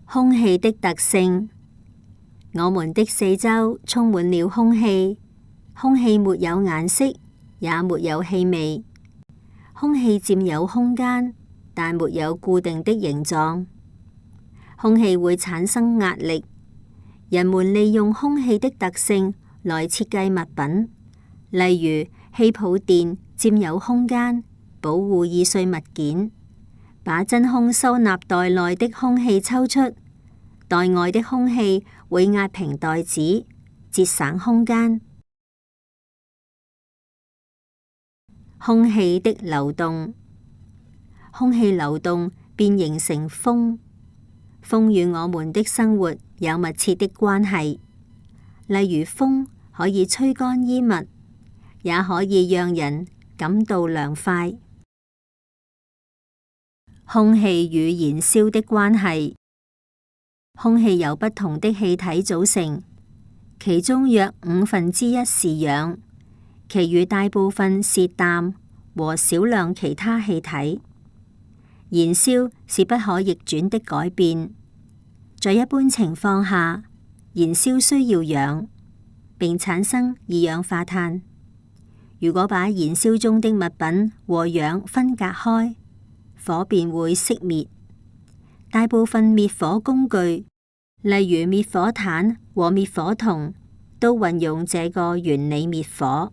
空氣的特性。我們的四周充滿了空氣，空氣沒有顏色，也沒有氣味。空氣佔有空間，但沒有固定的形狀。空氣會產生壓力，人們利用空氣的特性來設計物品，例如氣泡墊佔有空間，保護易碎物件，把真空收納袋內的空氣抽出，袋外的空氣會壓平袋子，節省空間。空氣的流動。空氣流動便形成風，風與我們的生活有密切的關係。例如風可以吹乾衣物，也可以讓人感到涼快。空氣與燃燒的關係。空氣由不同的氣體組成，其中約1/5是氧，其餘大部分是氮和少量其他氣體。燃燒是不可逆轉的改變。在一般情況下，燃燒需要氧，並產生二氧化碳。如果把燃燒中的物品和氧分隔開，火便會熄滅。大部分滅火工具，例如滅火毯和滅火筒，都運用這個原理滅火。